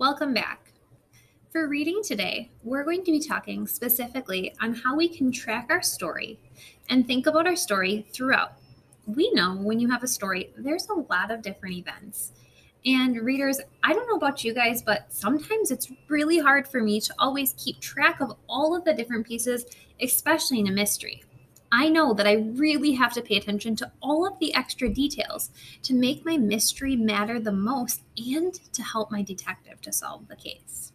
Welcome back. For reading today, we're going to be talking specifically on how we can track our story and think about our story throughout. We know when you have a story, there's a lot of different events. And readers, I don't know about you guys, but sometimes it's really hard for me to always keep track of all of the different pieces, especially in a mystery. I know that I really have to pay attention to all of the extra details to make my mystery matter the most and to help my detective to solve the case.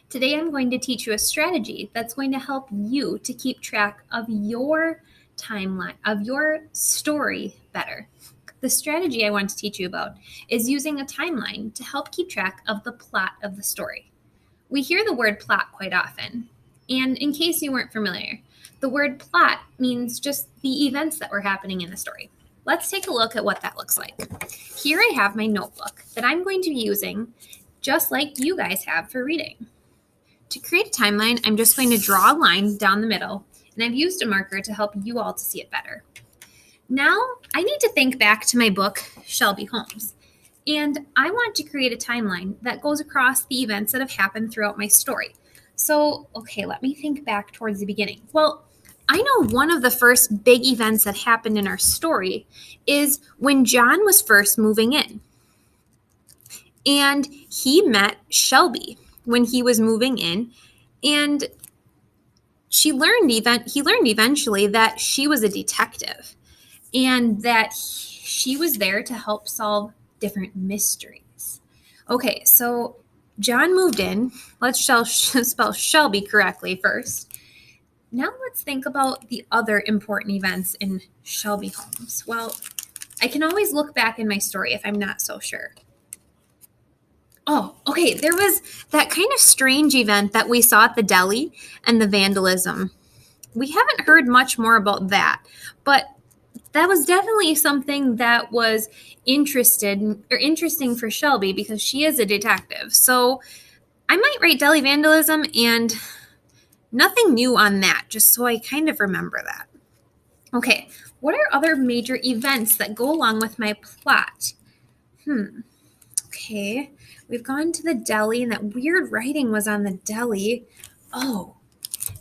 Today, I'm going to teach you a strategy that's going to help you to keep track of your timeline, of your story better. The strategy I want to teach you about is using a timeline to help keep track of the plot of the story. We hear the word plot quite often, and in case you weren't familiar, the word plot means just the events that were happening in the story. Let's take a look at what that looks like. Here I have my notebook that I'm going to be using just like you guys have for reading. To create a timeline, I'm just going to draw a line down the middle, and I've used a marker to help you all to see it better. Now, I need to think back to my book, Shelby Holmes, and I want to create a timeline that goes across the events that have happened throughout my story. So, let me think back towards the beginning. Well, I know one of the first big events that happened in our story is when John was first moving in, and he met Shelby when he was moving in, and he learned eventually that she was a detective and that she was there to help solve different mysteries. Okay, so John moved in. Let's spell Shelby correctly first. Now let's think about the other important events in Shelby Holmes. Well, I can always look back in my story if I'm not so sure. Oh, okay. There was that kind of strange event that we saw at the deli and the vandalism. We haven't heard much more about that, but that was definitely something that was interesting for Shelby because she is a detective. So I might write deli vandalism and nothing new on that, just so I kind of remember that. Okay, what are other major events that go along with my plot? Okay, we've gone to the deli, and that weird writing was on the deli. Oh,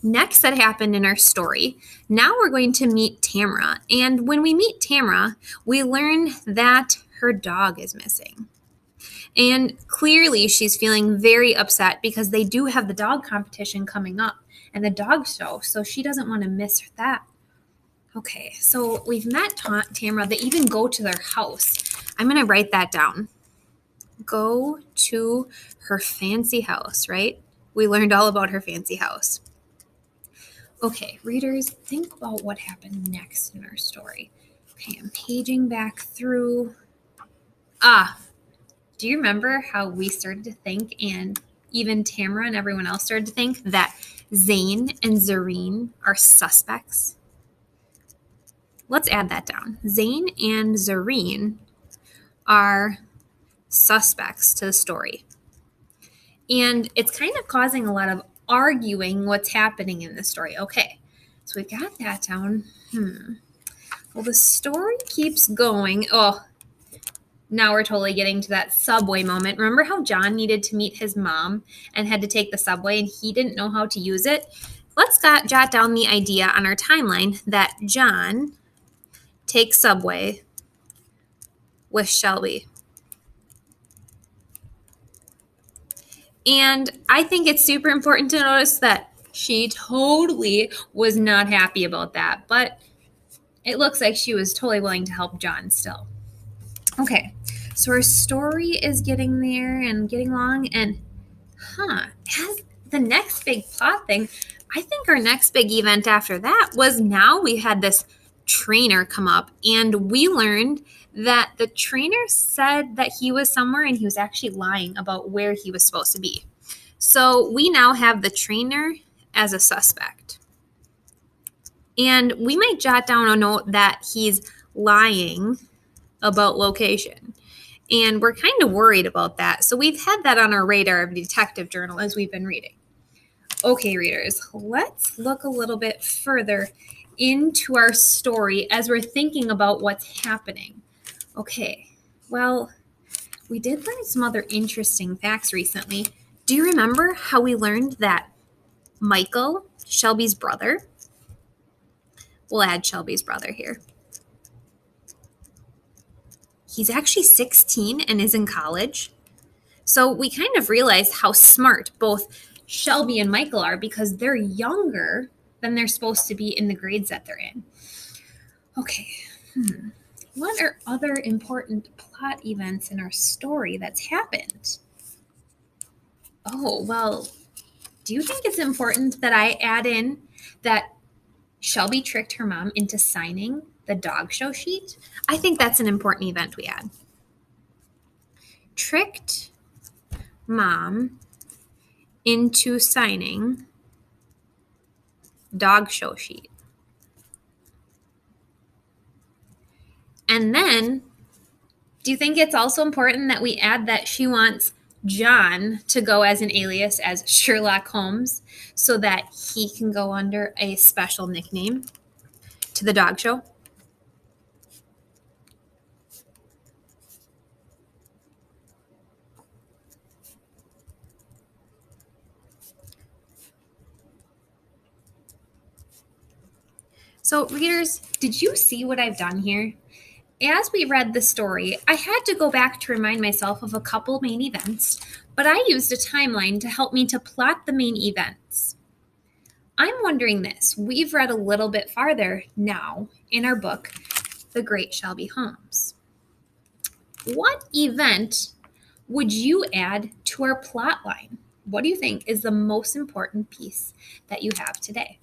next that happened in our story, now we're going to meet Tamara. And when we meet Tamara, we learn that her dog is missing. And clearly she's feeling very upset because they do have the dog competition coming up and the dog show, so she doesn't want to miss that. Okay, so we've met Tamara. They even go to their house. I'm going to write that down. Go to her fancy house, right? We learned all about her fancy house. Okay, readers, think about what happened next in our story. Okay, I'm paging back through. Do you remember how we started to think, and even Tamara and everyone else started to think, that Zane and Zareen are suspects? Let's add that down. Zane and Zareen are suspects to the story. And it's kind of causing a lot of arguing what's happening in the story. Okay, so we've got that down. Well, the story keeps going. Oh, now we're totally getting to that subway moment. Remember how John needed to meet his mom and had to take the subway and he didn't know how to use it? Let's jot down the idea on our timeline that John takes subway with Shelby. And I think it's super important to notice that she totally was not happy about that, but it looks like she was totally willing to help John still. Okay, so our story is getting there and getting along, and as the next big plot thing, I think our next big event after that was now we had this trainer come up, and we learned that the trainer said that he was somewhere and he was actually lying about where he was supposed to be. So we now have the trainer as a suspect. And we might jot down a note that he's lying about location. And we're kind of worried about that. So we've had that on our radar of detective journal as we've been reading. Okay, readers, let's look a little bit further into our story as we're thinking about what's happening. Okay, well, We did learn some other interesting facts recently. Do you remember how we learned that Michael, Shelby's brother, we'll add Shelby's brother here. He's actually 16 and is in college. So we kind of realized how smart both Shelby and Michael are because they're younger than they're supposed to be in the grades that they're in. Okay. What are other important plot events in our story that's happened? Oh, well, do you think it's important that I add in that Shelby tricked her mom into signing the dog show sheet? I think that's an important event we add. Tricked mom into signing dog show sheet. And then, do you think it's also important that we add that she wants John to go as an alias as Sherlock Holmes so that he can go under a special nickname to the dog show? So, readers, did you see what I've done here? As we read the story, I had to go back to remind myself of a couple main events, but I used a timeline to help me to plot the main events. I'm wondering this. We've read a little bit farther now in our book, The Great Shelby Holmes. What event would you add to our plot line? What do you think is the most important piece that you have today?